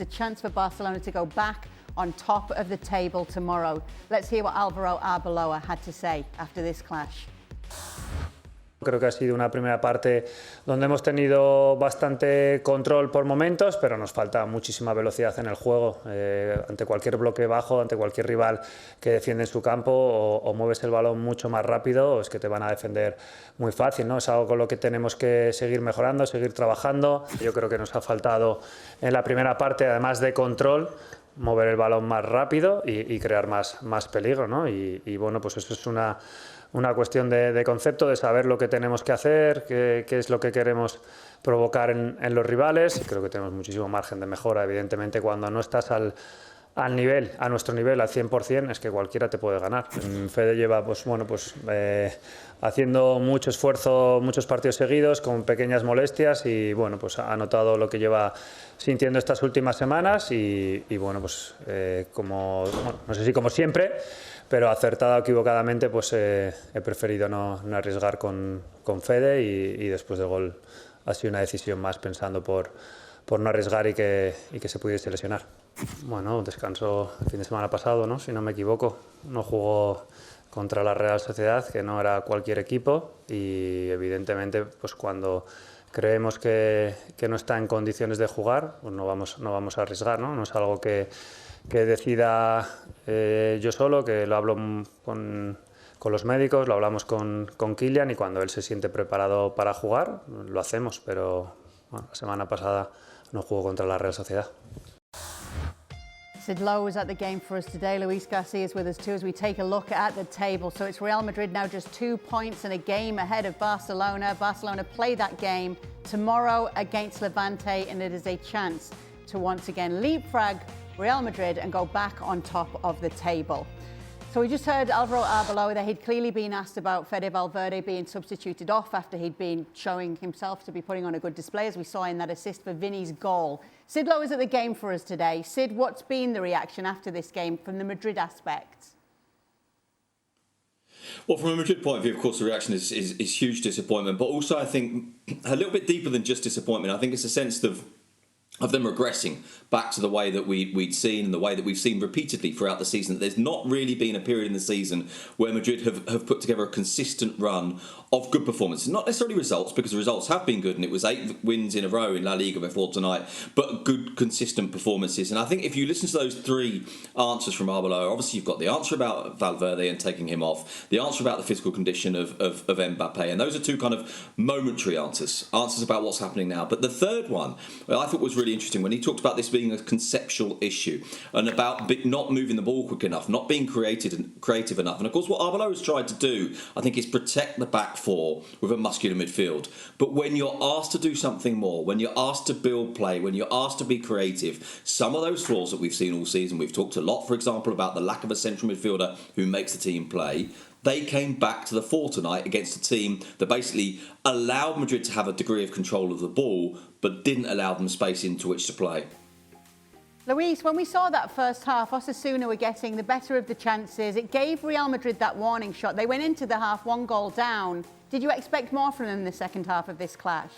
is a chance for Barcelona to go back on top of the table tomorrow. Let's hear what Álvaro Arbeloa had to say after this clash. Creo que ha sido una primera parte donde hemos tenido bastante control por momentos, pero nos falta muchísima velocidad en el juego. Ante cualquier bloque bajo, ante cualquier rival que defiende en su campo, o mueves el balón mucho más rápido o es que te van a defender muy fácil, ¿no? Es algo con lo que tenemos que seguir mejorando, seguir trabajando. Yo creo que nos ha faltado en la primera parte, además de control, mover el balón más rápido y crear más peligro, ¿no? Y bueno, pues eso es una cuestión de concepto, de saber lo que tenemos que hacer, qué es lo que queremos provocar en los rivales. Creo que tenemos muchísimo margen de mejora. Evidentemente, cuando no estás a nuestro nivel, al 100%, es que cualquiera te puede ganar. Fede lleva haciendo mucho esfuerzo, muchos partidos seguidos, con pequeñas molestias y bueno, pues ha notado lo que lleva sintiendo estas últimas semanas y bueno, pues no sé si como siempre, pero acertada o equivocadamente, pues he preferido no arriesgar con Fede y después del gol ha sido una decisión más pensando por no arriesgar y que se pudiese lesionar. Bueno, descansó el fin de semana pasado, ¿no? Si no me equivoco, no jugó contra la Real Sociedad, que no era cualquier equipo, y evidentemente pues cuando creemos que no está en condiciones de jugar, pues no vamos a arriesgar, ¿no? No es algo que decida yo solo, que lo hablo con los médicos, lo hablamos con Kylian y cuando él se siente preparado para jugar, lo hacemos, pero bueno, la semana pasada no jugó contra la Real Sociedad. Sid Lowe was at the game for us today. Luis Garcia is with us too as we take a look at the table. So it's Real Madrid now just 2 points and a game ahead of Barcelona. Barcelona play that game tomorrow against Levante and it is a chance to once again leapfrog Real Madrid and go back on top of the table. So we just heard Álvaro Arbeloa there. He'd clearly been asked about Fede Valverde being substituted off after he'd been showing himself to be putting on a good display, as we saw in that assist for Vini's goal. Sid Lowe is at the game for us today. Sid, what's been the reaction after this game from the Madrid aspect? Well, from a Madrid point of view, of course, the reaction is huge disappointment, but also I think a little bit deeper than just disappointment. I think it's a sense of them regressing back to the way that we'd seen and the way that we've seen repeatedly throughout the season. There's not really been a period in the season where Madrid have put together a consistent run of good performances. Not necessarily results, because the results have been good and it was 8 wins in a row in La Liga before tonight, but good, consistent performances. And I think if you listen to those 3 answers from Arbeloa, obviously you've got the answer about Valverde and taking him off, the answer about the physical condition of Mbappe, and those are 2 kind of momentary answers about what's happening now. But the third one, I thought was really interesting when he talked about this being a conceptual issue and about not moving the ball quick enough, not being creative enough. And of course, what Arbeloa has tried to do, I think, is protect the back 4 with a muscular midfield. But when you're asked to do something more, when you're asked to build play, when you're asked to be creative, some of those flaws that we've seen all season, we've talked a lot, for example, about the lack of a central midfielder who makes the team play. They came back to the fore tonight against a team that basically allowed Madrid to have a degree of control of the ball, but didn't allow them space into which to play. Luis, when we saw that first half, Osasuna were getting the better of the chances. It gave Real Madrid that warning shot. They went into the half 1 goal down. Did you expect more from them in the second half of this clash?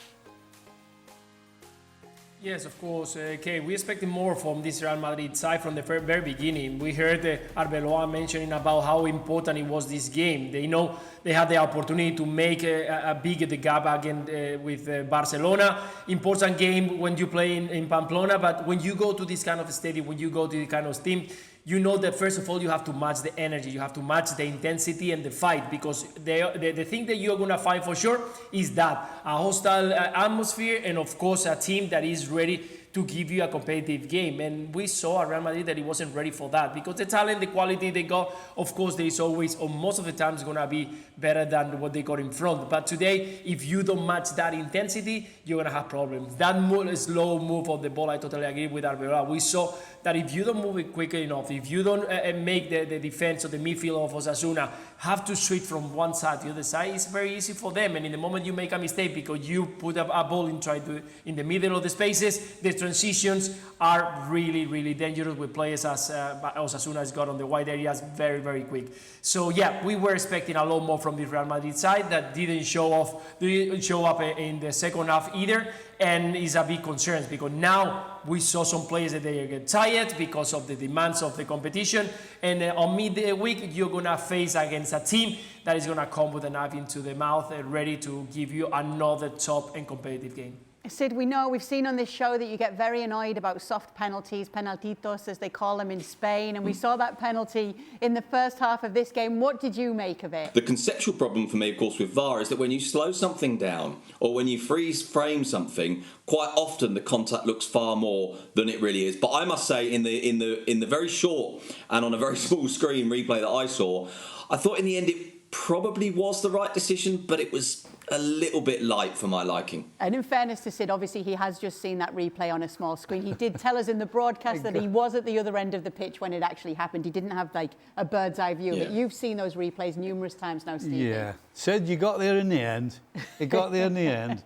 Yes, of course, Kay. We expected more from this Real Madrid side from the very beginning. We heard Arbeloa mentioning about how important it was this game. They know they had the opportunity to make a bigger the gap again with Barcelona. Important game when you play in Pamplona, but when you go to this kind of stadium, when you go to this kind of team, you know that first of all you have to match the energy, you have to match the intensity and the fight, because the thing that you're going to fight for sure is that a hostile atmosphere and of course a team that is ready to give you a competitive game. And we saw at Real Madrid that he wasn't ready for that, because the talent, the quality they got, of course, there is always, or most of the time, is going to be better than what they got in front. But today, if you don't match that intensity, you're going to have problems. That slow move of the ball, I totally agree with Arbeloa. We saw that if you don't move it quickly enough, if you don't make the defense or the midfield of Osasuna have to switch from one side to the other side, it's very easy for them. And in the moment you make a mistake because you put up a ball in the middle of the spaces, there's transitions are really, really dangerous with players as Osasuna has got on the wide areas very, very quick. So yeah, we were expecting a lot more from the Real Madrid side that didn't show up in the second half either, and is a big concern because now we saw some players that they get tired because of the demands of the competition, and on midweek you're gonna face against a team that is gonna come with a knife into the mouth and ready to give you another top and competitive game. Sid, we've seen on this show that you get very annoyed about soft penalties, penaltitos as they call them in Spain, and we saw that penalty in the first half of this game. What did you make of it? The conceptual problem for me, of course, with VAR is that when you slow something down or when you freeze frame something, quite often the contact looks far more than it really is. But I must say, in the very short and on a very small screen replay that I saw, I thought in the end it probably was the right decision, but it was a little bit light for my liking. And in fairness to Sid, obviously he has just seen that replay on a small screen. He did tell us in the broadcast that he was at the other end of the pitch when it actually happened. He didn't have like a bird's eye view, but you've seen those replays numerous times now, Steve. Yeah. Sid, you got there in the end. You got there in the end.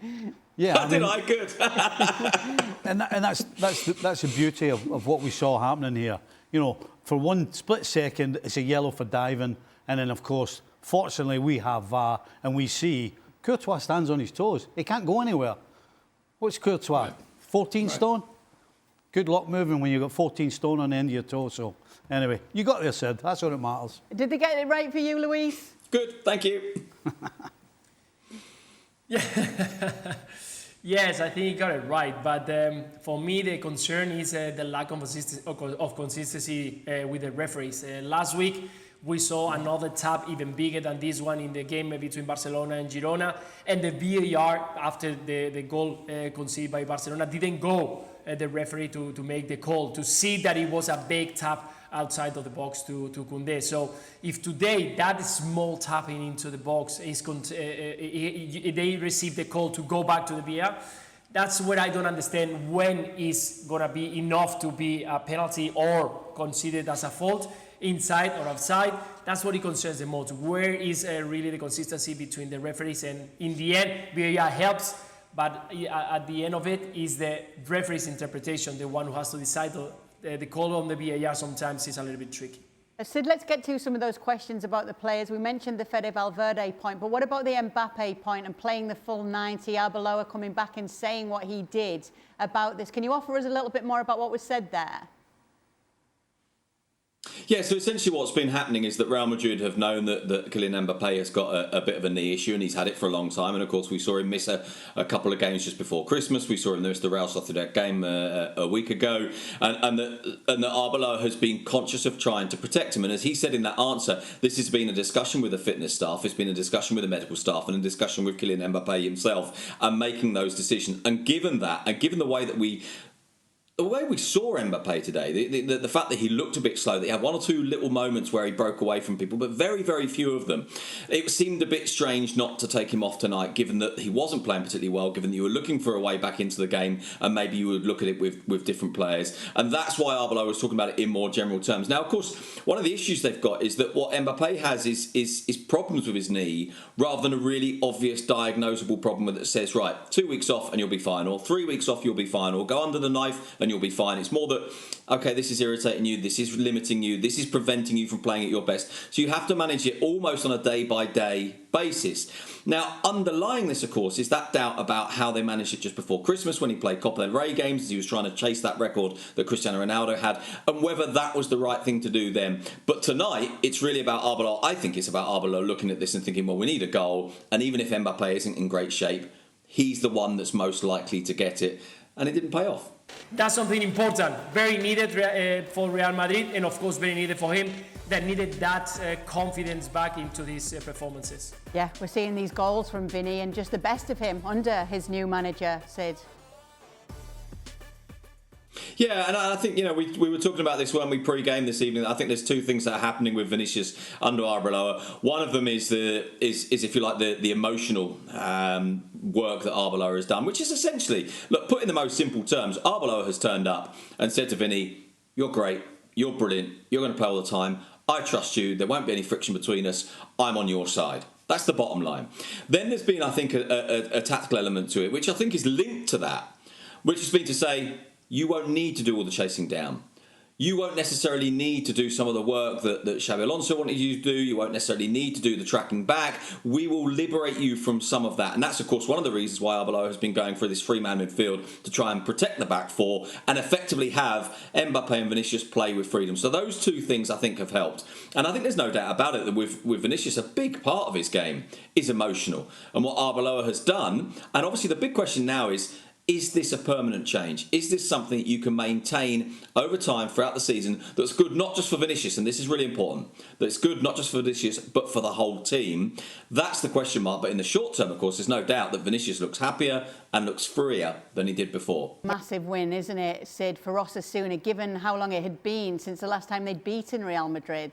Yeah, I mean, good. and that's the beauty of what we saw happening here. You know, for one split second, it's a yellow for diving, and then of course, fortunately, we have VAR, and we see Courtois stands on his toes. He can't go anywhere. What's Courtois? Right. 14 stone? Good luck moving when you've got 14 stone on the end of your toe. So, anyway, you got there, Sid. That's what it matters. Did they get it right for you, Luis? Good, thank you. Yeah. Yes, I think he got it right. But for me, the concern is the lack of consistency with the referees. Last week, we saw another tap even bigger than this one in the game between Barcelona and Girona. And the VAR, after the goal conceded by Barcelona, didn't go the referee to make the call, to see that it was a big tap outside of the box to Koundé. So if today that small tapping into the box is they receive the call to go back to the VAR, that's where I don't understand when is going to be enough to be a penalty or considered as a fault, inside or outside. That's what it concerns the most. Where is really the consistency between the referees? And in the end, VAR helps, but at the end of it is the referee's interpretation, the one who has to decide. The call on the VAR sometimes is a little bit tricky. Sid, let's get to some of those questions about the players. We mentioned the Fede Valverde point, but what about the Mbappe point and playing the full 90? Arbeloa coming back and saying what he did about this. Can you offer us a little bit more about what was said there? Yeah, so essentially what's been happening is that Real Madrid have known that Kylian Mbappe has got a bit of a knee issue, and he's had it for a long time. And of course, we saw him miss a couple of games just before Christmas. We saw him miss the Real Sociedad game a week ago, and that Arbeloa has been conscious of trying to protect him. And as he said in that answer, this has been a discussion with the fitness staff, it's been a discussion with the medical staff, and a discussion with Kylian Mbappe himself, and making those decisions. And given that, and given the way we saw Mbappe today, the fact that he looked a bit slow, that he had one or two little moments where he broke away from people, but very, very few of them. It seemed a bit strange not to take him off tonight, given that he wasn't playing particularly well, given that you were looking for a way back into the game, and maybe you would look at it with different players. And that's why Arbeloa was talking about it in more general terms. Now, of course, one of the issues they've got is that what Mbappe has is problems with his knee, rather than a really obvious diagnosable problem that says, right, 2 weeks off and you'll be fine, or 3 weeks off, you'll be fine, or go under the knife and you'll be fine. It's more that, okay, this is irritating you, this is limiting you, this is preventing you from playing at your best. So you have to manage it almost on a day-by-day basis. Now, underlying this, of course, is that doubt about how they managed it just before Christmas when he played Copa del Rey games, as he was trying to chase that record that Cristiano Ronaldo had, and whether that was the right thing to do then. But tonight, it's really about Arbeloa. I think it's about Arbeloa looking at this and thinking, well, we need a goal, and even if Mbappe isn't in great shape, he's the one that's most likely to get it, and it didn't pay off. That's something important, very needed for Real Madrid, and of course very needed for him, that needed that confidence back into these performances. Yeah, we're seeing these goals from Vinny and just the best of him under his new manager, Sid. Yeah, and I think, we were talking about this when we pre-game this evening. I think there's two things that are happening with Vinicius under Arbeloa. One of them is if you like, the emotional work that Arbeloa has done, which is essentially, look, put in the most simple terms, Arbeloa has turned up and said to Vinny, you're great, you're brilliant, you're going to play all the time, I trust you, there won't be any friction between us, I'm on your side. That's the bottom line. Then there's been, I think, a tactical element to it, which I think is linked to that, which has been to say, you won't need to do all the chasing down. You won't necessarily need to do some of the work that Xabi Alonso wanted you to do. You won't necessarily need to do the tracking back. We will liberate you from some of that. And that's, of course, one of the reasons why Arbeloa has been going for this three-man midfield to try and protect the back four and effectively have Mbappe and Vinicius play with freedom. So those two things, I think, have helped. And I think there's no doubt about it that with Vinicius, a big part of his game is emotional. And what Arbeloa has done, and obviously the big question now is this a permanent change? Is this something that you can maintain over time throughout the season that's good not just for Vinicius, and this is really important, that it's good not just for Vinicius but for the whole team? That's the question mark. But in the short term, of course, there's no doubt that Vinicius looks happier and looks freer than he did before. Massive win, isn't it, Sid, for Osasuna, given how long it had been since the last time they'd beaten Real Madrid?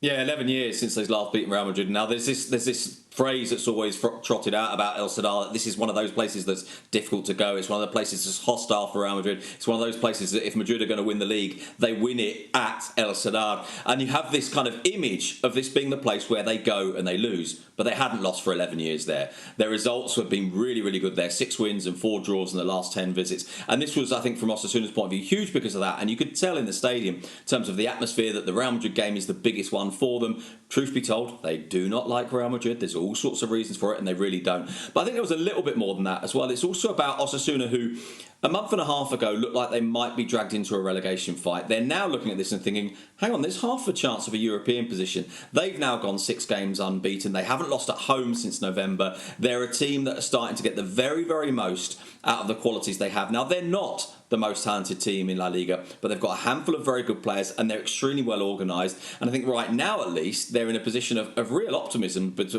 Yeah, 11 years since they've last beaten Real Madrid. Now, there's this phrase that's always trotted out about El Sadar, that this is one of those places that's difficult to go. It's one of the places that's hostile for Real Madrid. It's one of those places that if Madrid are going to win the league, they win it at El Sadar. And you have this kind of image of this being the place where they go and they lose. But they hadn't lost for 11 years there. Their results have been really, really good there. 6 wins and 4 draws in the last 10 visits. And this was, I think, from Osasuna's point of view, huge because of that. And you could tell in the stadium, in terms of the atmosphere, that the Real Madrid game is the biggest one for them. Truth be told, they do not like Real Madrid. There's all sorts of reasons for it, and they really don't. But I think there was a little bit more than that as well. It's also about Osasuna, who a month and a half ago looked like they might be dragged into a relegation fight. They're now looking at this and thinking, hang on, there's half a chance of a European position. They've now gone 6 games unbeaten. They haven't lost at home since November. They're a team that are starting to get the very, very most out of the qualities they have. Now, they're not the most talented team in La Liga, but they've got a handful of very good players and they're extremely well organised. And I think right now, at least, they're in a position of real optimism, but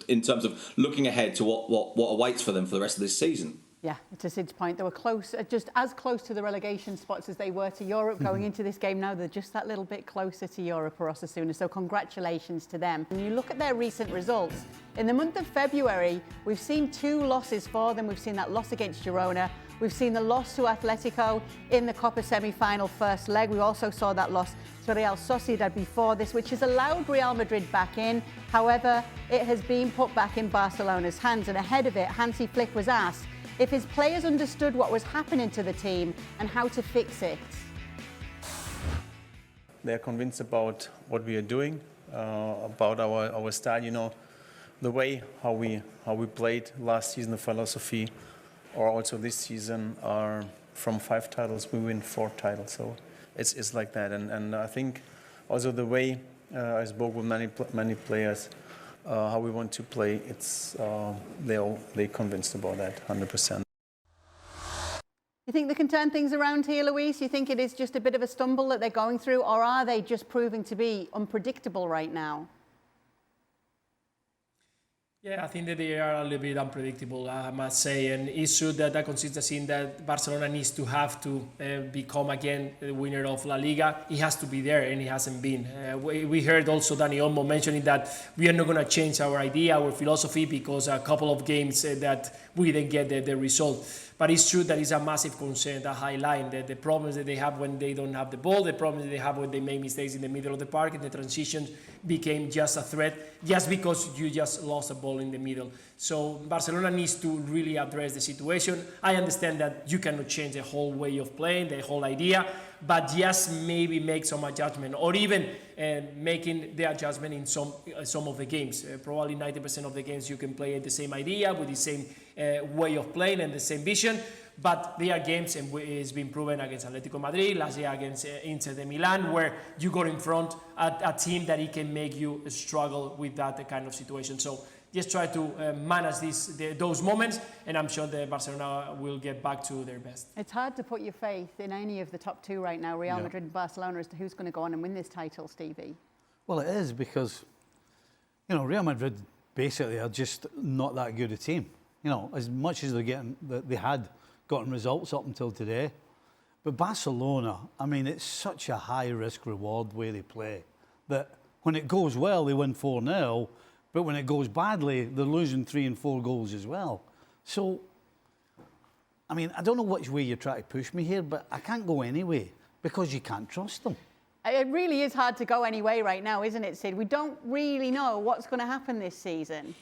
in terms of looking ahead to what awaits for them for the rest of this season. Yeah, to Sid's point, they were close, just as close to the relegation spots as they were to Europe going into this game. Now they're just that little bit closer to Europe for Osasuna, so congratulations to them. When you look at their recent results, in the month of February, we've seen 2 losses for them. We've seen that loss against Girona. We've seen the loss to Atletico in the Copa semi-final first leg. We also saw that loss to Real Sociedad before this, which has allowed Real Madrid back in. However, it has been put back in Barcelona's hands, and ahead of it, Hansi Flick was asked if his players understood what was happening to the team and how to fix it. They're convinced about what we are doing, about our style, you know, the way how we played last season, the philosophy, or also this season, are from 5 titles, we win 4 titles. So it's like that. And I think also the way I spoke with many players, how we want to play, it's they're convinced about that 100%. You think they can turn things around here, Luis? You think it is just a bit of a stumble that they're going through, or are they just proving to be unpredictable right now? Yeah, I think that they are a little bit unpredictable, I must say, and it's true that the consistency that Barcelona needs to have to become again the winner of La Liga, it has to be there, and it hasn't been. We heard also Dani Olmo mentioning that we are not going to change our idea, our philosophy, because a couple of games that we didn't get the result. But it's true that it's a massive concern, the high line, the problems that they have when they don't have the ball, the problems that they have when they make mistakes in the middle of the park, and the transitions became just a threat just because you just lost a ball in the middle. So Barcelona needs to really address the situation. I understand that you cannot change the whole way of playing, the whole idea, but just maybe make some adjustment, or even making the adjustment in some of the games. Probably 90% of the games you can play the same idea with the same way of playing and the same vision, but there are games, and it's been proven against Atletico Madrid, last year against Inter de Milan, where you got in front a team that it can make you struggle with that kind of situation. So just try to manage those moments, and I'm sure that Barcelona will get back to their best. It's hard to put your faith in any of the top 2 right now, Real Madrid and Barcelona, as to who's going to go on and win this title, Stevie. Well, it is, because, you know, Real Madrid basically are just not that good a team. You know, as much as they had gotten results up until today. But Barcelona, I mean, it's such a high risk reward way they play that when it goes well, they win 4-0. But when it goes badly, they're losing 3 and 4 goals as well. So, I mean, I don't know which way you're trying to push me here, but I can't go any way because you can't trust them. It really is hard to go any way right now, isn't it, Sid? We don't really know what's going to happen this season.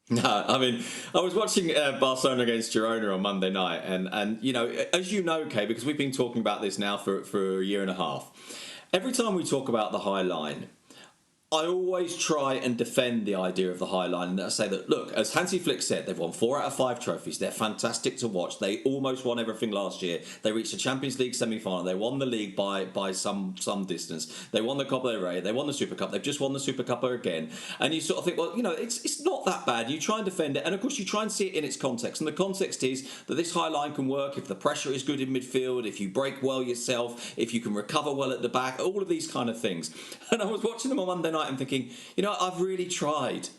No, I mean, I was watching Barcelona against Girona on Monday night, and you know, as you know, Kay, because we've been talking about this now for a year and a half, every time we talk about the high line, I always try and defend the idea of the high line, and I say that, look, as Hansi Flick said, they've won 4 out of 5 trophies. They're fantastic to watch. They almost won everything last year. They reached the Champions League semi-final. They won the league by some distance. They won the Copa del Rey. They won the Super Cup. They've just won the Super Cup again. And you sort of think, well, you know, it's not that bad. You try and defend it, and of course you try and see it in its context. And the context is that this high line can work if the pressure is good in midfield, if you break well yourself, if you can recover well at the back, all of these kind of things. And I was watching them on Monday night and thinking, you know, I've really tried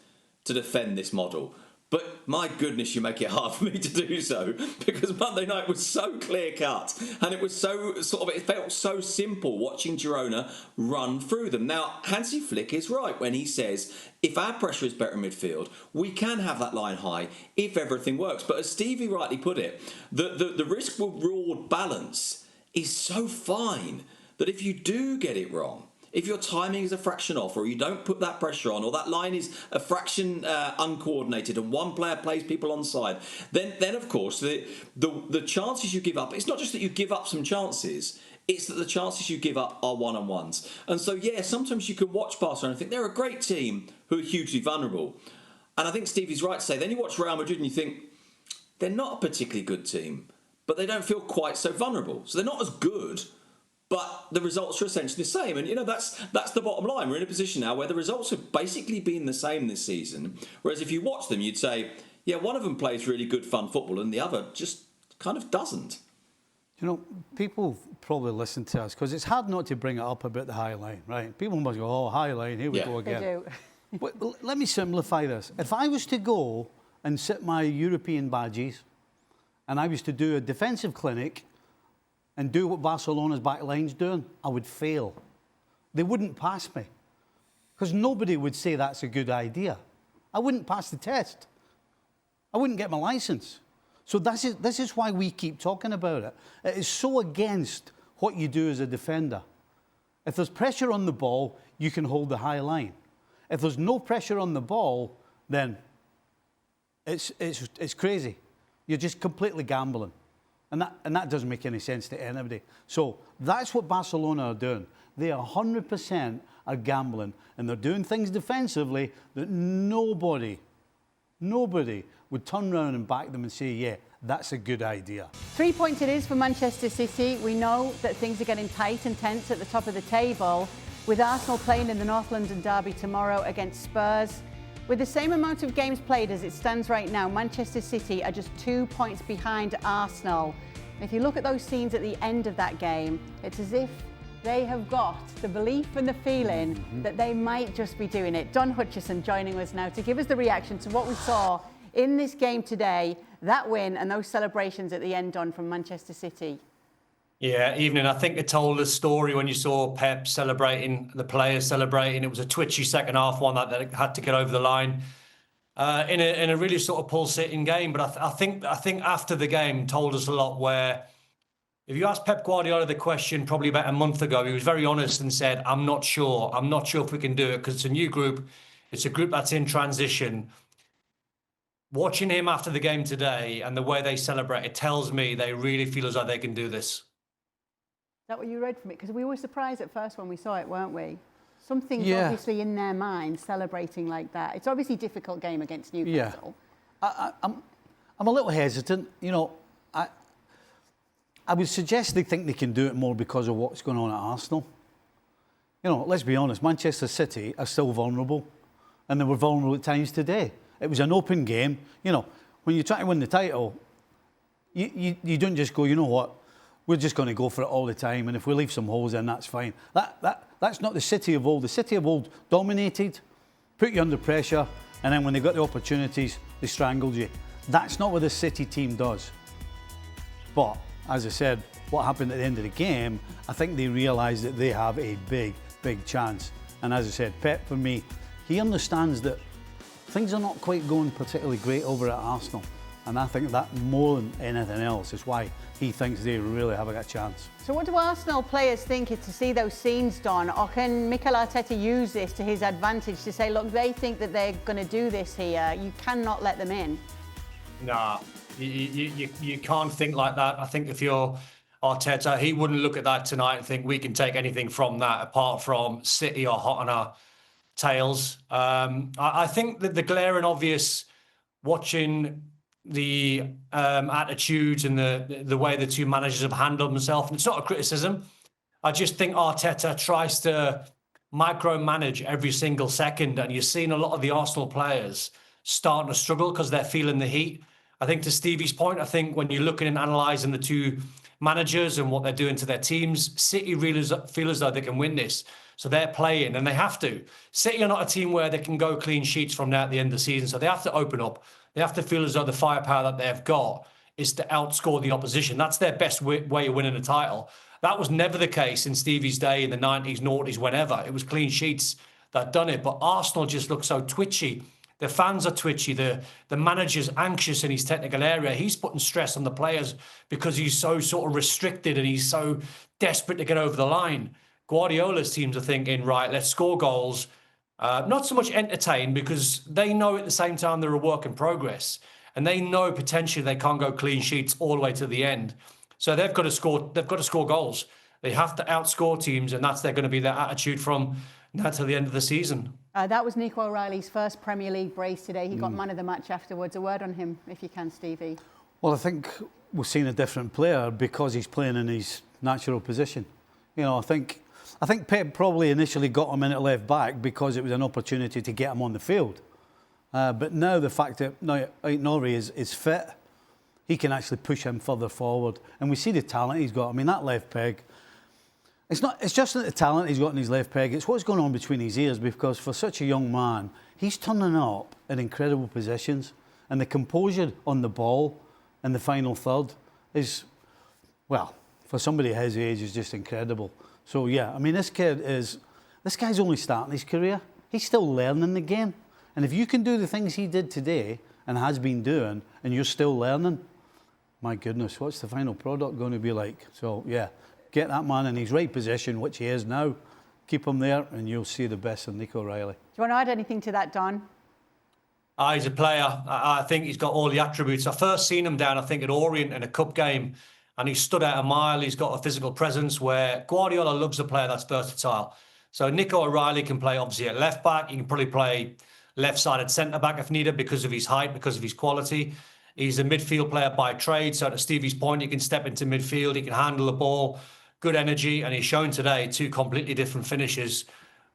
to defend this model, but my goodness, you make it hard for me to do so, because Monday night was so clear cut, and it was so sort of, it felt so simple watching Girona run through them. Now, Hansi Flick is right when he says, if our pressure is better in midfield, we can have that line high if everything works. But as Stevie rightly put it, the risk-reward balance is so fine that if you do get it wrong, if your timing is a fraction off, or you don't put that pressure on, or that line is a fraction uncoordinated, and one player plays people on side, then of course the chances you give up, it's not just that you give up some chances, it's that the chances you give up are one-on-ones. And so, yeah, sometimes you can watch Barcelona and think they're a great team who are hugely vulnerable. And I think Stevie's right to say, then you watch Real Madrid and you think, they're not a particularly good team, but they don't feel quite so vulnerable. So they're not as good, but the results are essentially the same. And, you know, that's the bottom line. We're in a position now where the results have basically been the same this season. Whereas if you watch them, you'd say, yeah, one of them plays really good, fun football, and the other just kind of doesn't. You know, people probably listen to us because it's hard not to bring it up about the high line, right? People must go, oh, high line, here we go again. They do. But let me simplify this. If I was to go and sit my European badges and I was to do a defensive clinic and do what Barcelona's back line's doing, I would fail. They wouldn't pass me because nobody would say that's a good idea. I wouldn't pass the test. I wouldn't get my licence. So this is why we keep talking about it. It is so against what you do as a defender. If there's pressure on the ball, you can hold the high line. If there's no pressure on the ball, then it's crazy. You're just completely gambling. And that doesn't make any sense to anybody. So that's what Barcelona are doing. They 100% are gambling, and they're doing things defensively that nobody would turn around and back them and say, yeah, that's a good idea. 3 points it is for Manchester City. We know that things are getting tight and tense at the top of the table, with Arsenal playing in the North London derby tomorrow against Spurs. With the same amount of games played as it stands right now, Manchester City are just 2 points behind Arsenal. And if you look at those scenes at the end of that game, it's as if they have got the belief and the feeling that they might just be doing it. Don Hutchison joining us now to give us the reaction to what we saw in this game today, that win and those celebrations at the end, Don, from Manchester City. Yeah, evening. I think it told a story when you saw Pep celebrating, the players celebrating. It was a twitchy second half one that had to get over the line in a really sort of pulsating game. But I think after the game told us a lot. Where if you asked Pep Guardiola the question probably about a month ago, he was very honest and said, "I'm not sure. I'm not sure if we can do it because it's a new group. It's a group that's in transition." Watching him after the game today and the way they celebrate, it tells me they really feel as though they can do this. Is that what you read from it? Because we were surprised at first when we saw it, weren't we? Something's obviously in their mind celebrating like that. It's obviously a difficult game against Newcastle. Yeah. I'm a little hesitant. You know, I would suggest they think they can do it more because of what's going on at Arsenal. You know, let's be honest, Manchester City are still vulnerable, and they were vulnerable at times today. It was an open game. You know, when you try to win the title, you don't just go, you know what, we're just going to go for it all the time, and if we leave some holes in, that's fine. That's not the City of old. The City of old dominated, put you under pressure, and then when they got the opportunities, they strangled you. That's not what the City team does. But, as I said, what happened at the end of the game, I think they realised that they have a big, big chance. And as I said, Pep, for me, he understands that things are not quite going particularly great over at Arsenal. And I think that more than anything else is why he thinks they really have a chance. So what do Arsenal players think to see those scenes, Don? Or can Mikel Arteta use this to his advantage to say, look, they think that they're going to do this here. You cannot let them in. Nah, you can't think like that. I think if you're Arteta, he wouldn't look at that tonight and think we can take anything from that apart from City are hot on our tails. I think that the glaring obvious watching the attitudes and the way the two managers have handled themselves, and it's not a criticism. I just think Arteta tries to micromanage every single second, and you're seeing a lot of the Arsenal players starting to struggle because they're feeling the heat. I think to Stevie's point, I think when you're looking and analysing the two managers and what they're doing to their teams, City really feel as though they can win this. So they're playing, and they have to. City are not a team where they can go clean sheets from now at the end of the season, so they have to open up. They have to feel as though the firepower that they've got is to outscore the opposition. That's their best way of winning a title. That was never the case in Stevie's day in the 90s, noughties, whenever. It was clean sheets that done it. But Arsenal just look so twitchy. The fans are twitchy. The manager's anxious in his technical area. He's putting stress on the players because he's so sort of restricted and he's so desperate to get over the line. Guardiola's teams are thinking, right, let's score goals. Not so much entertain, because they know at the same time they're a work in progress, and they know potentially they can't go clean sheets all the way to the end. So they've got to score. They've got to score goals. They have to outscore teams, and that's going to be their attitude from now to the end of the season. That was Nico O'Reilly's first Premier League brace today. He got man of the match afterwards. A word on him, if you can, Stevie. Well, I think we're seeing a different player because he's playing in his natural position. You know, I think Pep probably initially got him in at left back because it was an opportunity to get him on the field. But now the fact that Nori is fit, he can actually push him further forward. And we see the talent he's got. I mean, that left peg, it's just not the talent he's got in his left peg, it's what's going on between his ears, because for such a young man, he's turning up in incredible positions. And the composure on the ball in the final third is, well, for somebody his age, is just incredible. So, yeah, I mean, this guy's only starting his career. He's still learning the game. And if you can do the things he did today and has been doing, and you're still learning, my goodness, what's the final product going to be like? So, yeah, get that man in his right position, which he is now. Keep him there, and you'll see the best of Nico O'Reilly. Do you want to add anything to that, Don? He's a player. I think he's got all the attributes. I first seen him down, I think, at Orient in a cup game, and he stood out a mile. He's got a physical presence where Guardiola loves a player that's versatile. So Nico O'Reilly can play, obviously, at left back. He can probably play left-sided centre-back if needed because of his height, because of his quality. He's a midfield player by trade. So to Stevie's point, he can step into midfield. He can handle the ball, good energy. And he's shown today two completely different finishes.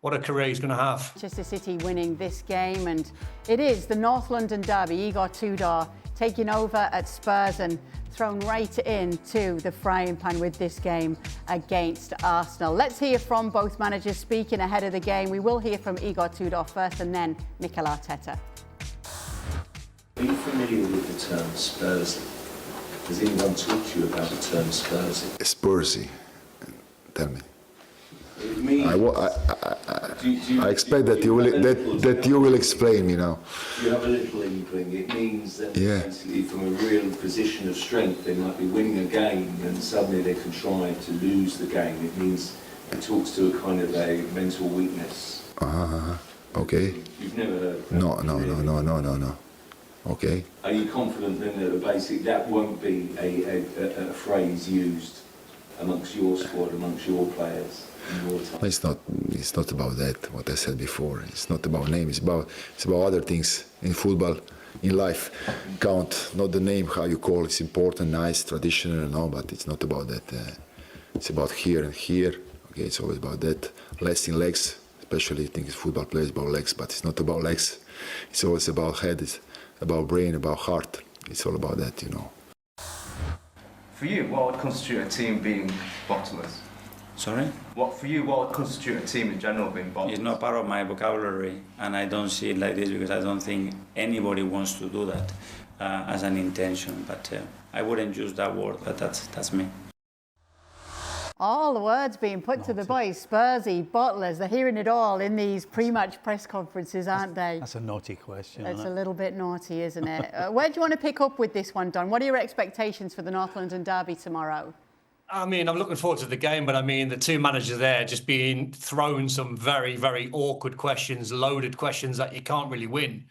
What a career he's going to have. Manchester City winning this game, and it is the North London derby. Igor Tudor taking over at Spurs and thrown right into the frying pan with this game against Arsenal. Let's hear from both managers speaking ahead of the game. We will hear from Igor Tudor first and then Mikel Arteta. Are you familiar with the term Spursy? Has anyone talked to you about the term Spursy? Spursy, tell me. It means, I expect that you will explain me now. You have a little inkling. It means that basically from a real position of strength, they might be winning a game and suddenly they contrive to lose the game. It means it talks to a kind of a mental weakness. Okay. You've never heard of that? No. Okay. Are you confident then that that won't be a phrase used amongst your squad, amongst your players? It's not about that, what I said before. It's not about name, it's about other things in football, in life. Count, not the name, how you call it's important, nice, traditional, no, but it's not about that. It's about here and here. Okay, it's always about that. Less in legs, especially I think football plays about legs, but it's not about legs. It's always about head, it's about brain, about heart. It's all about that, you know. For you, what would constitute a team being bottomless? Sorry? What would constitute a team in general being bottomless? It's not part of my vocabulary, and I don't see it like this because I don't think anybody wants to do that as an intention. But I wouldn't use that word, but that's me. All the words being put to the boys, Spursy, Butlers, they're hearing it all in these pre-match press conferences, aren't they? That's a naughty question. It's a little bit naughty, isn't it? Where do you want to pick up with this one, Don? What are your expectations for the North London derby tomorrow? I mean, I'm looking forward to the game, but I mean, the two managers there just being thrown some very, very awkward questions, loaded questions that you can't really win.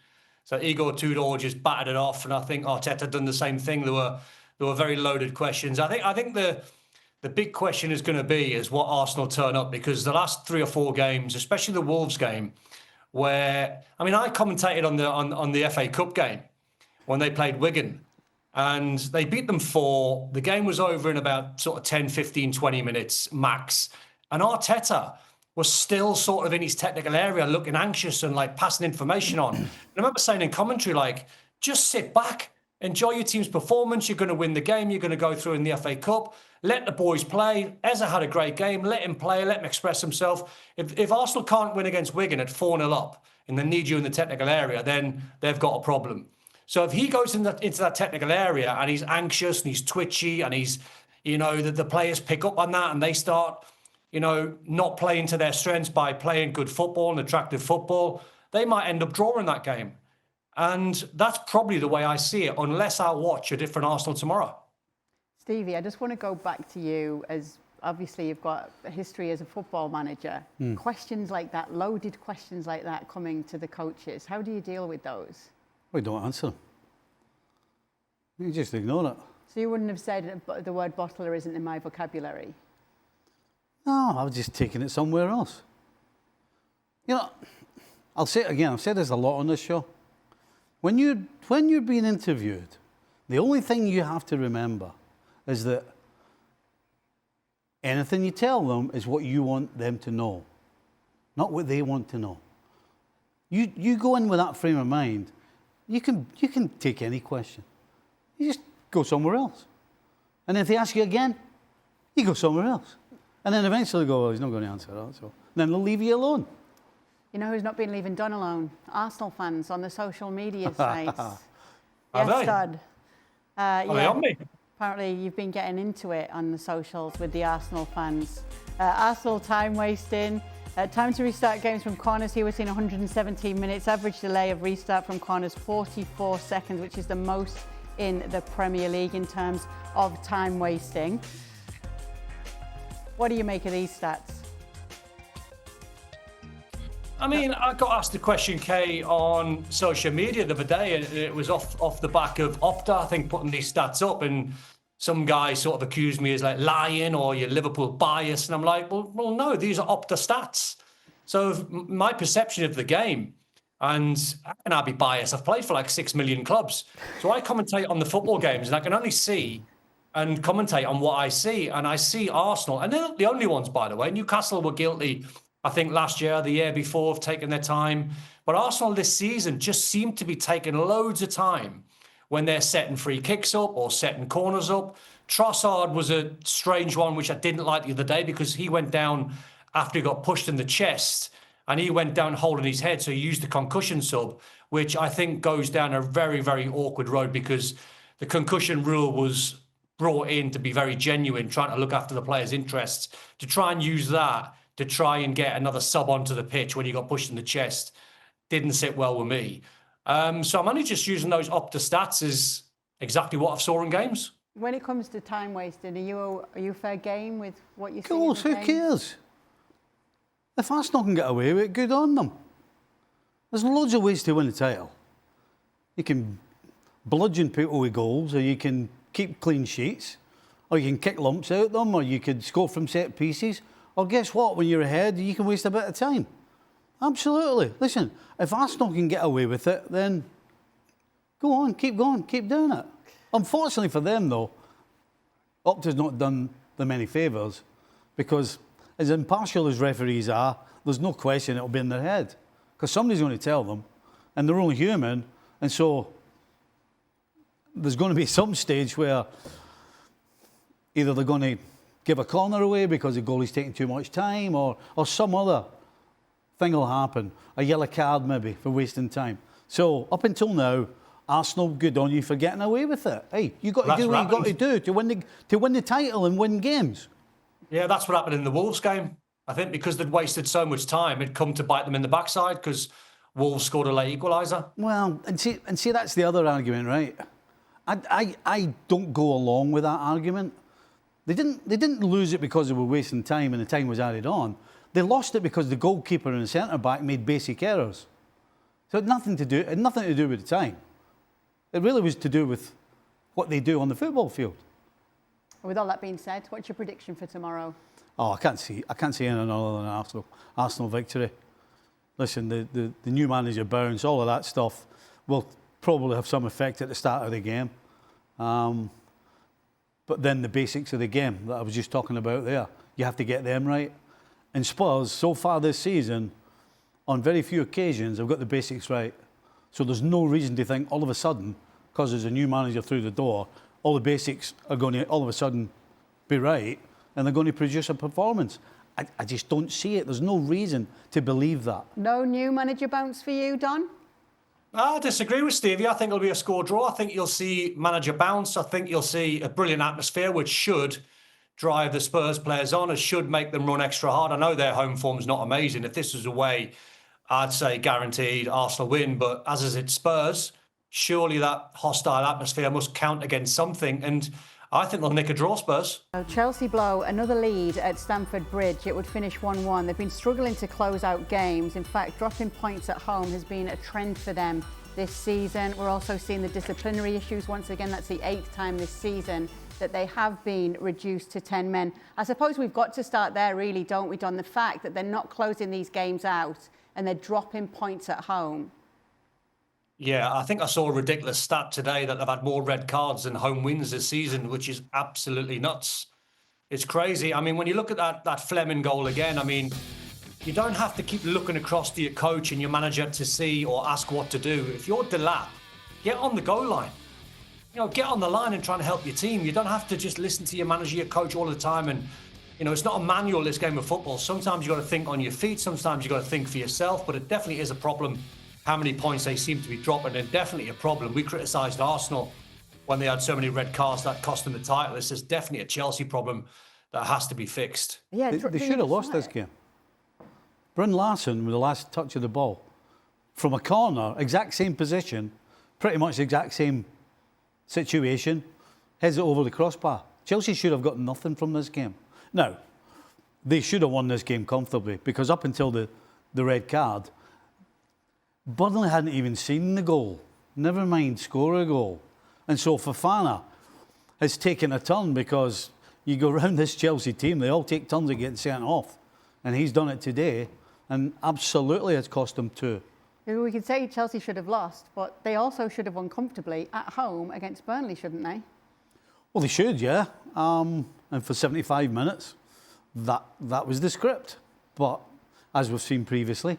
So Igor Tudor just battered it off, and I think Arteta done the same thing. There were very loaded questions. I think the big question is going to be is what Arsenal turn up, because the last 3 or 4 games, especially the Wolves game, where I mean, I commentated on the FA Cup game when they played Wigan. And they beat them 4. The game was over in about sort of 10, 15, 20 minutes max. And Arteta was still sort of in his technical area looking anxious and like passing information on. And I remember saying in commentary, like, just sit back, enjoy your team's performance. You're going to win the game. You're going to go through in the FA Cup. Let the boys play. Eza had a great game. Let him play. Let him express himself. If Arsenal can't win against Wigan at 4-0 up and they need you in the technical area, then they've got a problem. So if he goes into that technical area and he's anxious and he's twitchy and he's, the players pick up on that and they start, not playing to their strengths by playing good football and attractive football, they might end up drawing that game. And that's probably the way I see it, unless I watch a different Arsenal tomorrow. Stevie, I just want to go back to you, as obviously you've got a history as a football manager. Questions like that, loaded questions like that coming to the coaches, how do you deal with those? We don't answer them. You just ignore it. So you wouldn't have said the word bottler isn't in my vocabulary? No, I was just taking it somewhere else. I'll say it again. I've said this a lot on this show. When you're being interviewed, the only thing you have to remember is that anything you tell them is what you want them to know, not what they want to know. You go in with that frame of mind, you can take any question. You just go somewhere else. And if they ask you again, you go somewhere else. And then eventually go, well, he's not going to answer that. So then they'll leave you alone. You know who's not been leaving Don alone? Arsenal fans on the social media sites. Are they? Stud. Are they on me? Apparently you've been getting into it on the socials with the Arsenal fans. Arsenal time wasting. Time to restart games from corners. Here we're seeing 117 minutes. Average delay of restart from corners, 44 seconds, which is the most in the Premier League in terms of time wasting. What do you make of these stats? I mean, I got asked the question, Kay, on social media the other day, and it was off the back of Opta, I think, putting these stats up, and some guy sort of accused me as like lying or you're Liverpool biased, and I'm like, well, no, these are Opta stats. So my perception of the game, and how can I be biased? I've played for like 6 million clubs. So I commentate on the football games, and I can only see and commentate on what I see. And I see Arsenal, and they're not the only ones, by the way. Newcastle were guilty, I think, last year, the year before, of taking their time. But Arsenal this season just seem to be taking loads of time when they're setting free kicks up or setting corners up. Trossard was a strange one, which I didn't like the other day, because he went down after he got pushed in the chest, and he went down holding his head, so he used the concussion sub, which I think goes down a very, very awkward road, because the concussion rule was brought in to be very genuine, trying to look after the players' interests. To try and use that to try and get another sub onto the pitch when he got pushed in the chest didn't sit well with me. So I'm only just using those Opta stats as exactly what I've saw in games. When it comes to time wasting, are you fair game with what you see? Of course, who cares? If Arsenal can get away with it, good on them. There's loads of ways to win the title. You can bludgeon people with goals, or you can keep clean sheets, or you can kick lumps out of them, or you could score from set pieces. Or guess what? When you're ahead, you can waste a bit of time. Absolutely. Listen, if Arsenal can get away with it, then go on, keep going, keep doing it. Unfortunately for them, though, Opta's not done them any favours, because as impartial as referees are, there's no question it'll be in their head, because somebody's going to tell them, and they're only human, and so there's going to be some stage where either they're going to give a corner away because the goalie's taking too much time, or some other thing will happen. A yellow card maybe for wasting time. So up until now, Arsenal, good on you for getting away with it. Hey, you got to do what you got to do to win the title and win games. Yeah, that's what happened in the Wolves game. I think because they'd wasted so much time, it'd come to bite them in the backside because Wolves scored a late equaliser. Well, and see, that's the other argument, right? I don't go along with that argument. They didn't lose it because they were wasting time and the time was added on. They lost it because the goalkeeper and the centre-back made basic errors. So it had nothing to do with the time. It really was to do with what they do on the football field. With all that being said, what's your prediction for tomorrow? Oh, I can't see anything other than an Arsenal victory. Listen, the new manager bounce, all of that stuff will probably have some effect at the start of the game. But then the basics of the game that I was just talking about there, you have to get them right. And Spurs, so far this season, on very few occasions, have got the basics right. So there's no reason to think all of a sudden, because there's a new manager through the door, all the basics are going to all of a sudden be right and they're going to produce a performance. I just don't see it. There's no reason to believe that. No new manager bounce for you, Don? I disagree with Stevie. I think it'll be a score draw. I think you'll see manager bounce. I think you'll see a brilliant atmosphere, which should drive the Spurs players on. It should make them run extra hard. I know their home form's not amazing. If this was away, I'd say guaranteed Arsenal win. But as is it Spurs, surely that hostile atmosphere must count against something. And I think they'll nick a draw, Spurs. Chelsea blow another lead at Stamford Bridge. It would finish 1-1. They've been struggling to close out games. In fact, dropping points at home has been a trend for them this season. We're also seeing the disciplinary issues once again. That's the 8th time this season that they have been reduced to 10 men. I suppose we've got to start there, really, don't we, Don? The fact that they're not closing these games out and they're dropping points at home. Yeah, I think I saw a ridiculous stat today that they've had more red cards than home wins this season, which is absolutely nuts. It's crazy. I mean, when you look at that Fleming goal again, I mean, you don't have to keep looking across to your coach and your manager to see or ask what to do. If you're Delap, get on the goal line. You know, get on the line and try and help your team. You don't have to just listen to your manager, your coach all the time. And, you know, it's not a manual, this game of football. Sometimes you've got to think on your feet. Sometimes you've got to think for yourself. But it definitely is a problem how many points they seem to be dropping, and definitely a problem. We criticised Arsenal when they had so many red cards that cost them the title. This is definitely a Chelsea problem that has to be fixed. Yeah, they should have lost this game. Bryn Larson with the last touch of the ball from a corner, exact same position, pretty much the exact same situation, heads it over the crossbar. Chelsea should have got nothing from this game. Now, they should have won this game comfortably because up until the red card, Burnley hadn't even seen the goal, never mind score a goal. And so Fofana has taken a turn because you go around this Chelsea team, they all take turns at getting sent off. And he's done it today, and absolutely it's cost them 2. We could say Chelsea should have lost, but they also should have won comfortably at home against Burnley, shouldn't they? Well, they should, yeah. And for 75 minutes, that was the script. But as we've seen previously,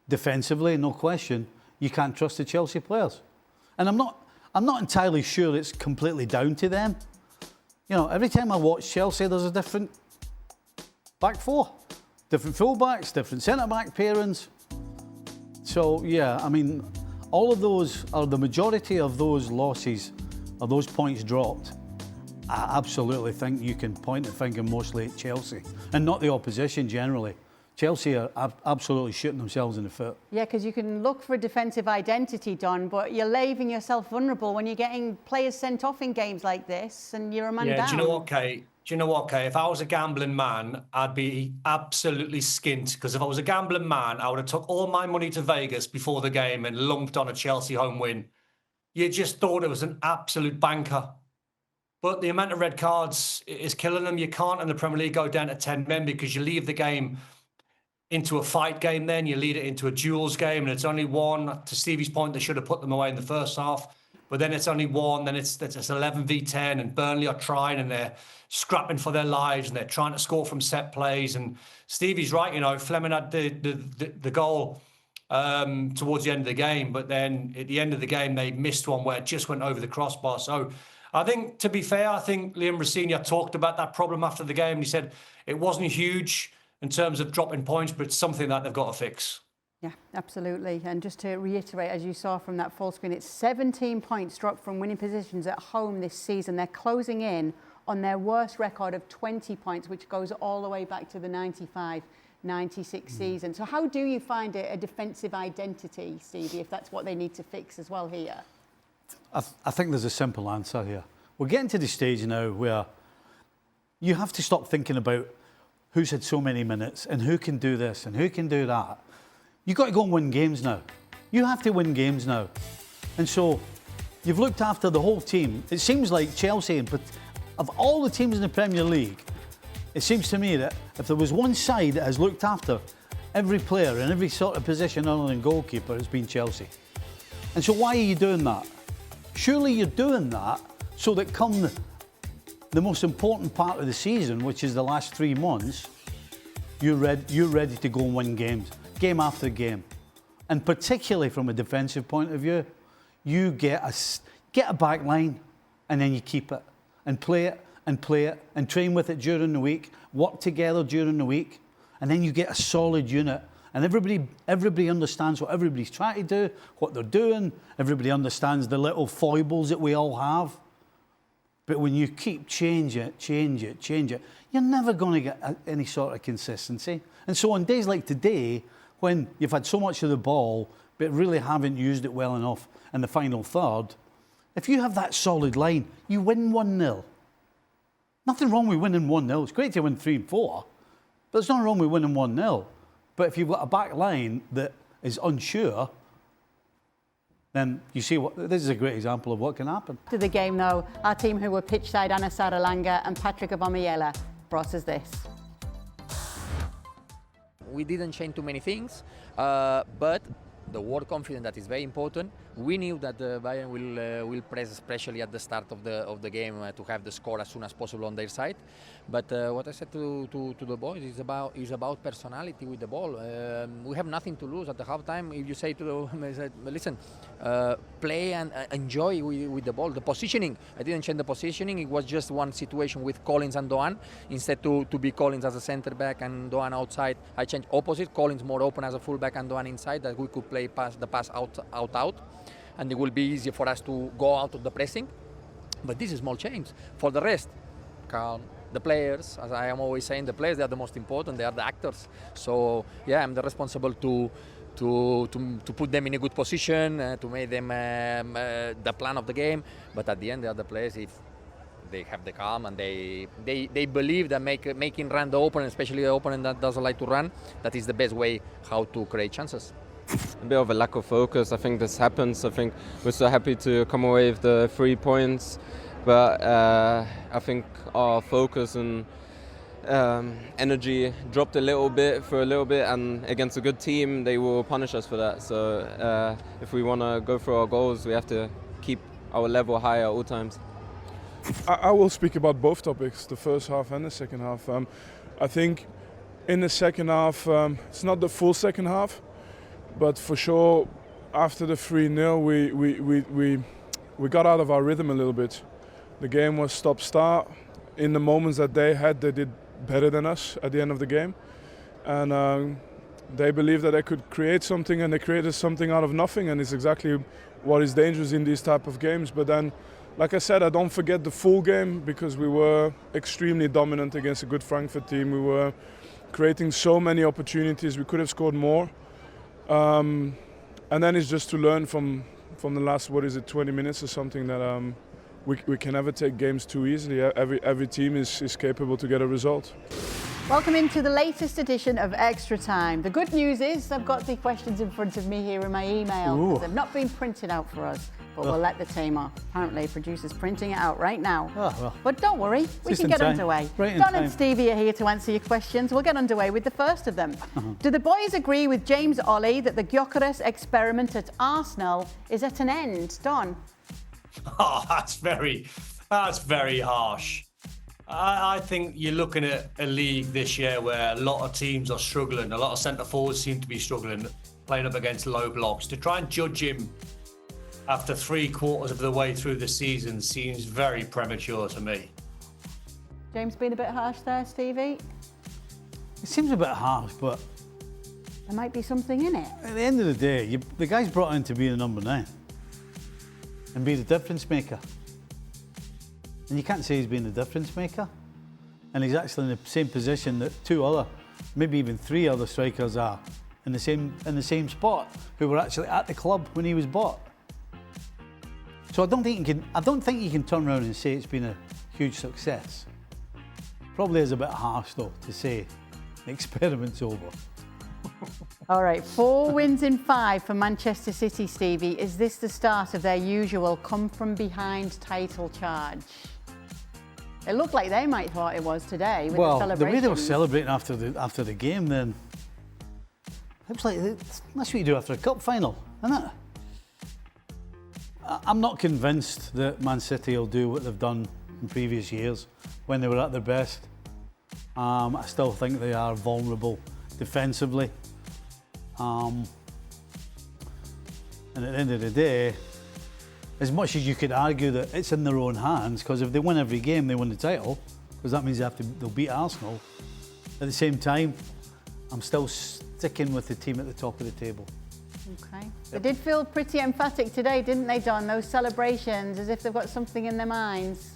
defensively, no question, you can't trust the Chelsea players. And I'm not entirely sure it's completely down to them. You know, every time I watch Chelsea, there's a different back four, different fullbacks, different centre-back pairings. So, yeah, I mean, all of those, or the majority of those losses, or those points dropped, I absolutely think you can point the finger mostly at Chelsea, and not the opposition generally. Chelsea are absolutely shooting themselves in the foot. Yeah, because you can look for a defensive identity, Don, but you're leaving yourself vulnerable when you're getting players sent off in games like this and you're a man down. Yeah, do you know what, Kate? Do you know what, Kate? If I was a gambling man, I'd be absolutely skint. Because if I was a gambling man, I would have took all my money to Vegas before the game and lumped on a Chelsea home win. You just thought it was an absolute banker. But the amount of red cards is killing them. You can't in the Premier League go down to 10 men because you leave the game into a fight game then, you lead it into a duels game, and it's only one. To Stevie's point, they should have put them away in the first half, but then it's only one, then it's 11 v 10, and Burnley are trying, and they're scrapping for their lives, and they're trying to score from set plays, and Stevie's right, you know, Fleming had the goal towards the end of the game, but then at the end of the game, they missed one where it just went over the crossbar. So I think, to be fair, I think Liam Rosenior talked about that problem after the game, and he said it wasn't huge in terms of dropping points, but it's something that they've got to fix. Yeah, absolutely. And just to reiterate, as you saw from that full screen, it's 17 points dropped from winning positions at home this season. They're closing in on their worst record of 20 points, which goes all the way back to the 95-96 season. So how do you find it a defensive identity, Stevie, if that's what they need to fix as well here? I think there's a simple answer here. We're getting to the stage now where you have to stop thinking about who's had so many minutes and who can do this and who can do that. You've got to go and win games now. You have to win games now. And so you've looked after the whole team. It seems like Chelsea, but of all the teams in the Premier League, it seems to me that if there was one side that has looked after every player in every sort of position other than goalkeeper, it's been Chelsea. And so why are you doing that? Surely you're doing that so that come the most important part of the season, which is the last 3 months, you're ready to go and win games, game after game. And particularly from a defensive point of view, you get a back line and then you keep it and play it and play it and train with it during the week, work together during the week, and then you get a solid unit. And everybody understands what everybody's trying to do, what they're doing. Everybody understands the little foibles that we all have. But when you keep change it, you're never going to get any sort of consistency. And so on days like today, when you've had so much of the ball, but really haven't used it well enough in the final third, if you have that solid line, you win 1-0. Nothing wrong with winning 1-0. It's great to win 3 and 4, but there's nothing wrong with winning 1-0. But if you've got a back line that is unsure, then you see this is a great example of what can happen. To the game, though, our team who were pitchside, Anna Saralanga and Patrick Aubameyang, brought us this. We didn't change too many things, but the word confidence, that is very important. We knew that Bayern will press, especially at the start of the game, to have the score as soon as possible on their side. But what I said to the boys is about personality with the ball. We have nothing to lose at the halftime. If you say to them, listen, play and enjoy with the ball. The positioning, I didn't change the positioning. It was just one situation with Collins and Doan. Instead to be Collins as a centre back and Doan outside, I changed opposite. Collins more open as a full back and Doan inside, that we could play the pass out. And it will be easier for us to go out of the pressing. But this is small change. For the rest, calm. The players, as I am always saying, the players, they are the most important. They are the actors. So yeah, I'm the responsible to put them in a good position, to make them the plan of the game. But at the end, they are the players. If they have the calm and they believe that making run the opponent, especially the opponent that doesn't like to run, that is the best way how to create chances. A bit of a lack of focus. I think this happens. I think we're so happy to come away with the 3 points, but I think our focus and energy dropped a little bit for a little bit, and against a good team they will punish us for that. So if we want to go for our goals, we have to keep our level high at all times. I will speak about both topics, the first half and the second half. I think in the second half, it's not the full second half, but for sure, after the 3-0, we got out of our rhythm a little bit. The game was stop-start. In the moments that they had, they did better than us at the end of the game. And they believed that they could create something, and they created something out of nothing, and it's exactly what is dangerous in these type of games. But then, like I said, I don't forget the full game, because we were extremely dominant against a good Frankfurt team. We were creating so many opportunities. We could have scored more. And then it's just to learn from the last, 20 minutes or something, that we can never take games too easily. Every team is capable to get a result. Welcome into the latest edition of Extra Time. The good news is I've got the questions in front of me here in my email. They've not been printed out for us, but we'll let the team off. Apparently, producer's printing it out right now. Oh, well. But don't worry, we can get underway. Don and Stevie are here to answer your questions. We'll get underway with the first of them. Do the boys agree with James Ollie that the Gyökeres experiment at Arsenal is at an end? Don? Oh, that's very harsh. I think you're looking at a league this year where a lot of teams are struggling. A lot of centre forwards seem to be struggling, playing up against low blocks. To try and judge him after 3/4 of the way through the season seems very premature to me. James being a bit harsh there, Stevie? It seems a bit harsh, but there might be something in it. At the end of the day, the guy's brought in to be the number 9 and be the difference maker. And you can't say he's been the difference maker. And he's actually in the same position that 2 other, maybe even 3 other strikers are in the same spot, who were actually at the club when he was bought. So I don't think you can turn around and say it's been a huge success. Probably is a bit harsh though to say the experiment's over. All right, 4 wins in 5 for Manchester City, Stevie. Is this the start of their usual come-from-behind title charge? It looked like they might thought it was today with the celebrations. The way they were celebrating after the game, then it was like that's what you do after a cup final, isn't it? I'm not convinced that Man City will do what they've done in previous years when they were at their best. I still think they are vulnerable defensively. And at the end of the day, as much as you could argue that it's in their own hands, because if they win every game, they win the title, because that means they'll beat Arsenal. At the same time, I'm still sticking with the team at the top of the table. Okay. They did feel pretty emphatic today, didn't they, Don? Those celebrations, as if they've got something in their minds.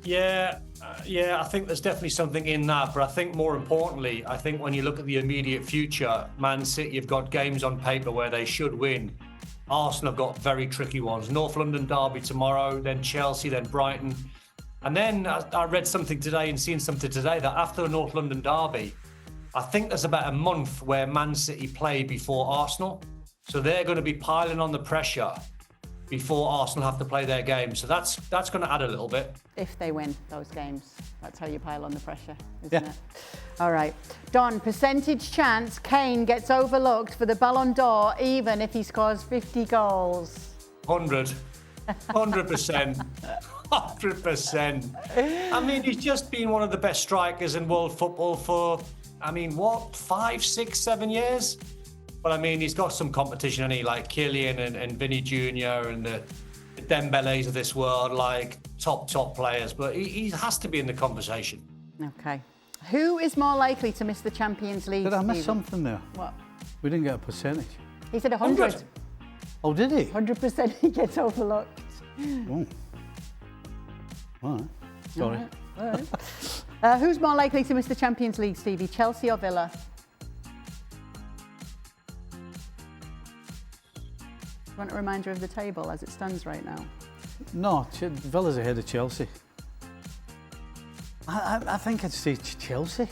Yeah, I think there's definitely something in that. But I think more importantly, I think when you look at the immediate future, Man City have got games on paper where they should win. Arsenal have got very tricky ones. North London derby tomorrow, then Chelsea, then Brighton. And then I read something today and seen something today that after the North London derby, I think there's about a month where Man City play before Arsenal. So they're going to be piling on the pressure before Arsenal have to play their game. So that's going to add a little bit. If they win those games. That's how you pile on the pressure, isn't it? All right. Don, percentage chance Kane gets overlooked for the Ballon d'Or even if he scores 50 goals. 100%. 100%. I mean, he's just been one of the best strikers in world football for, 5, 6, 7 years? But I mean, he's got some competition, and he like Kylian and Vinny Jr. and the Dembélés of this world, like top players. But he has to be in the conversation. Okay. Who is more likely to miss the Champions League? Did I miss Stephen? something there? What? We didn't get a percentage. He said 100. Oh, did he? 100% he gets overlooked. Oh. All right. Sorry. All right. Who's more likely to miss the Champions League, Stevie? Chelsea or Villa? Do you want a reminder of the table as it stands right now? No, Villa's ahead of Chelsea. I think I'd say Chelsea.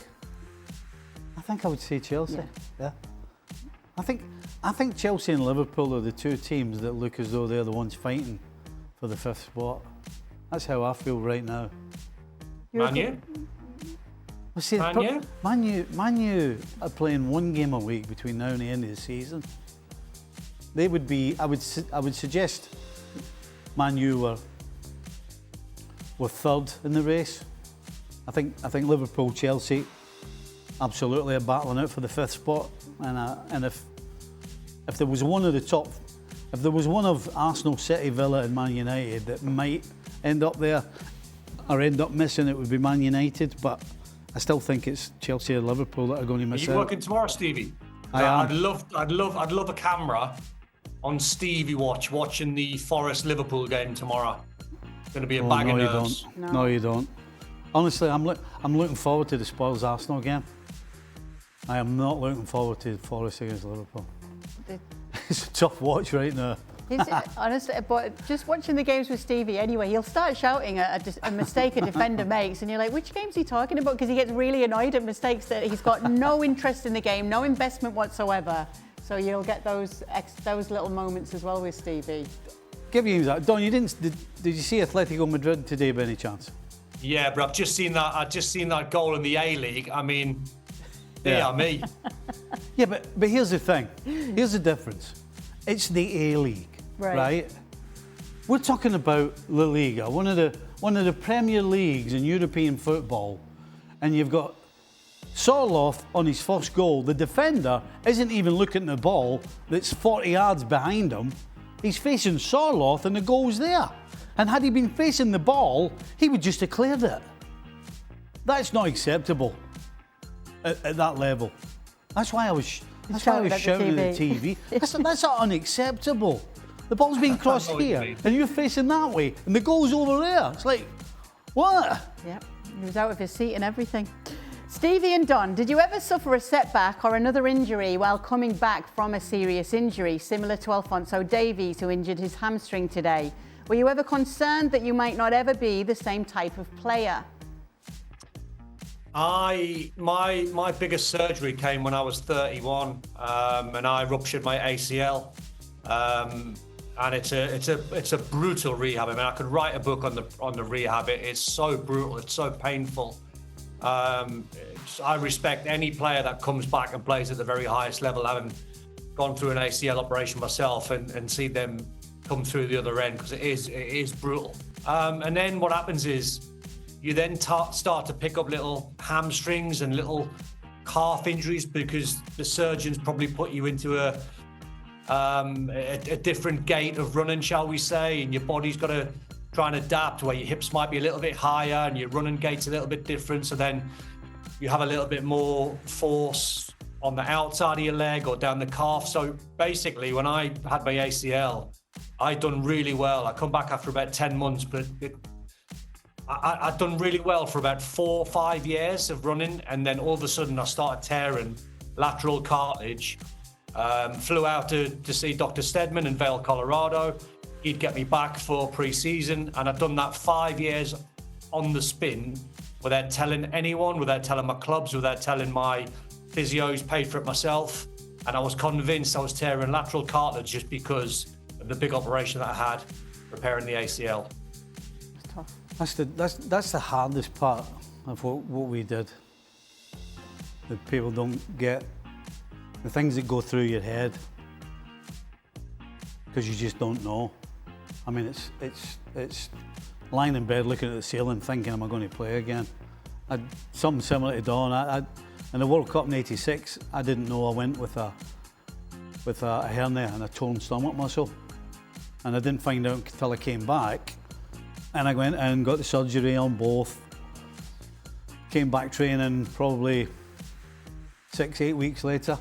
I think I would say Chelsea. Yeah. I think Chelsea and Liverpool are the 2 teams that look as though they're the ones fighting for the 5th spot. That's how I feel right now. Man U? Well, see, Man U are playing 1 game a week between now and the end of the season. They would be. I would suggest Man U were 3rd in the race. I think Liverpool, Chelsea, absolutely are battling out for the 5th spot. And if there was one of the top, if there was one of Arsenal, City, Villa, and Man United that might end up there or end up missing, it would be Man United. But I still think it's Chelsea or Liverpool that are going to miss out. Are you working tomorrow, Stevie? I am. I'd love a camera on Stevie watching the Forest Liverpool game tomorrow. It's going to be a bag of nerves. No, you don't. Honestly, I'm looking forward to the Spurs Arsenal game. I am not looking forward to Forest against Liverpool. It's a tough watch right now. Honestly, but just watching the games with Stevie anyway, he'll start shouting at a mistake a defender makes, and you're like, which game's he talking about? Because he gets really annoyed at mistakes that he's got no interest in the game, no investment whatsoever. So you'll get those little moments as well with Stevie. Give you that, Don. Did you see Atletico Madrid today by any chance? Yeah, but I've just seen that goal in the A-League. I mean, they are me. Yeah, but here's the thing. Here's the difference. It's the A-League, right? We're talking about La Liga, one of the Premier Leagues in European football, and you've got Sorloth on his first goal. The defender isn't even looking at the ball that's 40 yards behind him. He's facing Sorloth and the goal's there. And had he been facing the ball, he would just have cleared it. That's not acceptable at that level. That's why I was shouting at the TV. That's not unacceptable. The ball's being crossed here and you're facing that way and the goal's over there. It's like, What? Yep, he was out of his seat and everything. Stevie and Don, did you ever suffer a setback or another injury while coming back from a serious injury, similar to Alphonso Davies, who injured his hamstring today? Were you ever concerned that you might not ever be the same type of player? My biggest surgery came when I was 31, and I ruptured my ACL. And it's a brutal rehab. I mean, I could write a book on the rehab. It's so brutal. It's so painful. I respect any player that comes back and plays at the very highest level, having gone through an ACL operation myself, and see them come through the other end, because it is brutal. And then what happens is you then start to pick up little hamstrings and little calf injuries, because the surgeons probably put you into a different gait of running, shall we say, and your body's got to try and adapt, where your hips might be a little bit higher and your running gait's a little bit different, so then you have a little bit more force on the outside of your leg or down the calf. So basically, when I had my ACL, I'd done really well. I come back after about 10 months, but I'd done really well for about 4 or 5 years of running, and then all of a sudden I started tearing lateral cartilage. Flew out to see Dr. Stedman in Vail, Colorado. He'd get me back for pre-season, and I'd done that 5 years on the spin without telling anyone, without telling my clubs, without telling my physios, paid for it myself. And I was convinced I was tearing lateral cartilage just because of the big operation that I had, repairing the ACL. It's tough. That's the hardest part of what we did, that people don't get. The things that go through your head, because you just don't know. I mean, it's lying in bed looking at the ceiling thinking, am I going to play again? Something similar to Don. In the World Cup in '86, I didn't know I went with a hernia and a torn stomach muscle, and I didn't find out until I came back, and I went and got the surgery on both. Came back training probably 6-8 weeks later.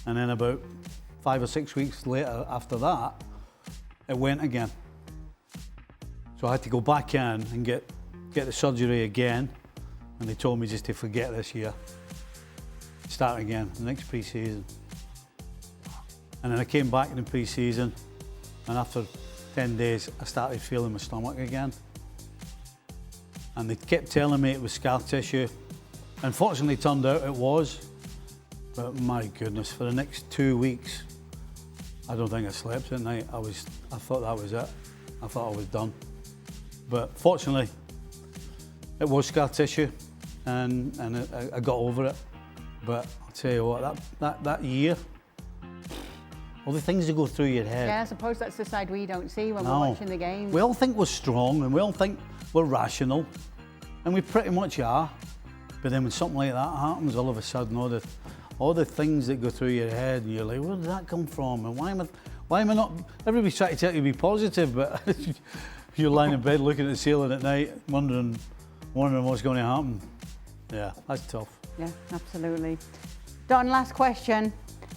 And then about 5 or 6 weeks later after that, it went again. So I had to go back in and get the surgery again. And they told me just to forget this year. Start again, the next pre-season. And then I came back in the pre-season, and after 10 days, I started feeling my stomach again. And they kept telling me it was scar tissue. Unfortunately, it turned out it was. But my goodness, for the next 2 weeks, I don't think I slept at night. I thought that was it. I thought I was done. But fortunately, it was scar tissue, and I got over it. But I'll tell you what, that year, all the things that go through your head. Yeah, I suppose that's the side we don't see when we're watching the game. We all think we're strong, and we all think we're rational, and we pretty much are. But then when something like that happens, all of a sudden, all the things that go through your head, and you're like, where did that come from? And why am I not? Everybody's trying to tell you to be positive, but you're lying in bed looking at the ceiling at night, wondering what's going to happen. Yeah, that's tough. Yeah, absolutely. Don, last question.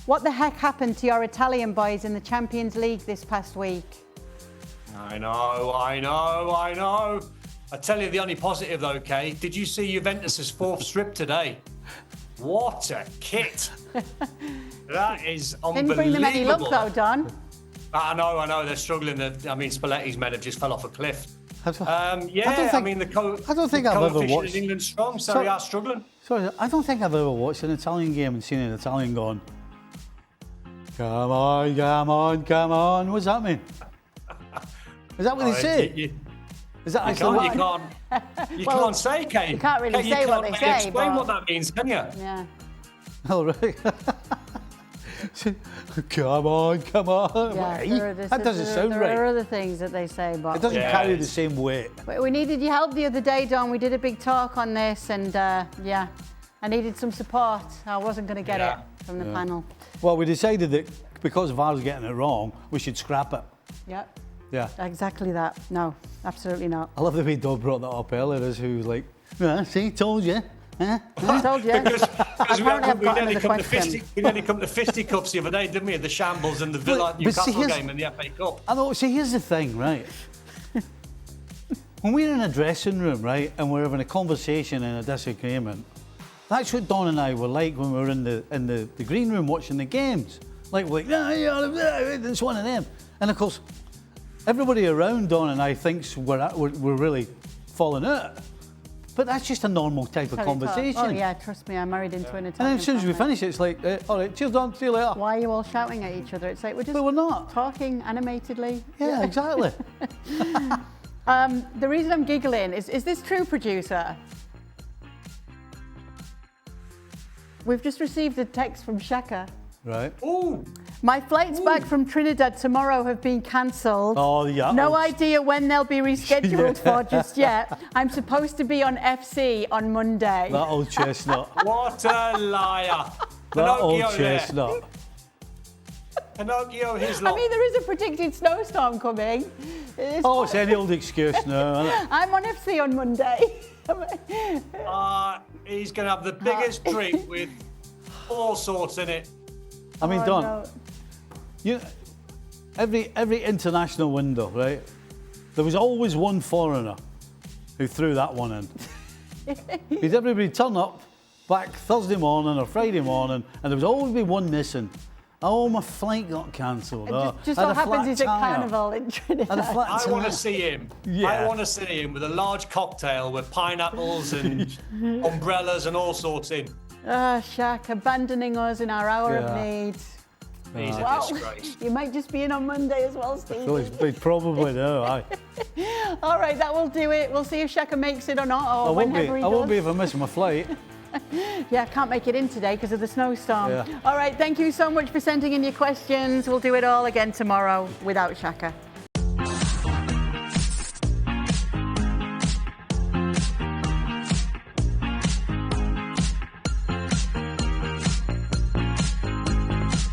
What the heck happened to your Italian boys in the Champions League this past week? I know. I tell you the only positive though, Kay. Did you see Juventus's 4th strip today? What a kit! That is unbelievable. Didn't bring them any luck though, Don. I know, they're struggling. I mean, Spalletti's men have just fell off a cliff. I don't think I've ever watched. In England strong, so we are struggling. Sorry, I don't think I've ever watched an Italian game and seen an Italian going, come on. What does that mean? Is that what they say? Is that actually you can't say, Kane. You can't really say what they say. Explain what that means, can you? Yeah. All right. Come on. Yeah, that doesn't sound right. There are other things that they say, but it doesn't carry the same weight. But we needed your help the other day, Don. We did a big talk on this, and I needed some support. I wasn't going to get it from the panel. Well, we decided that because VAR's getting it wrong, we should scrap it. Yep. Yeah. Exactly that. No, absolutely not. I love the way Doug brought that up earlier, who was like, see, told you. I told you. Because we nearly come to fisticuffs the other day, didn't we? The shambles and the Villa Newcastle game in the FA Cup. I know. See, here's the thing, right? when we're in a dressing room, right, and we're having a conversation and a disagreement, that's what Don and I were like when we were in the green room watching the games. Like, it's one of them. And of course, everybody around Don and I thinks we're really falling out. But that's just a normal type of conversation. Oh yeah, trust me, I'm married into an Italian. And then as soon as we finish, it's like, all right, cheers, Don, see you later. Why are you all shouting at each other? It's like we're not talking animatedly. Yeah, exactly. The reason I'm giggling is this true, producer? We've just received a text from Shaka. Right. Ooh. My flights back from Trinidad tomorrow have been cancelled. Oh, yeah. No idea when they'll be rescheduled for just yet. I'm supposed to be on FC on Monday. That old chestnut. What a liar. That old chestnut. Pinocchio, his lot. I mean, there is a predicted snowstorm coming. It's any old excuse now, isn't it? I'm on FC on Monday. He's going to have the biggest drink with all sorts in it. I mean, Don, every international window, right? There was always one foreigner who threw that one in. Because everybody turn up back Thursday morning or Friday morning, and there was always be one missing. Oh, my flight got cancelled. Just what happens is at Carnival in Trinidad. I want to see him. Yeah. I want to see him with a large cocktail with pineapples and umbrellas and all sorts in. Shaq, abandoning us in our hour of need. He's a disgrace. You might just be in on Monday as well, Steve. They probably do, aye. All right, that will do it. We'll see if Shaka makes it or not, or whenever he does. I won't be if I miss my flight. Yeah, I can't make it in today because of the snowstorm. Yeah. All right, thank you so much for sending in your questions. We'll do it all again tomorrow without Shaka.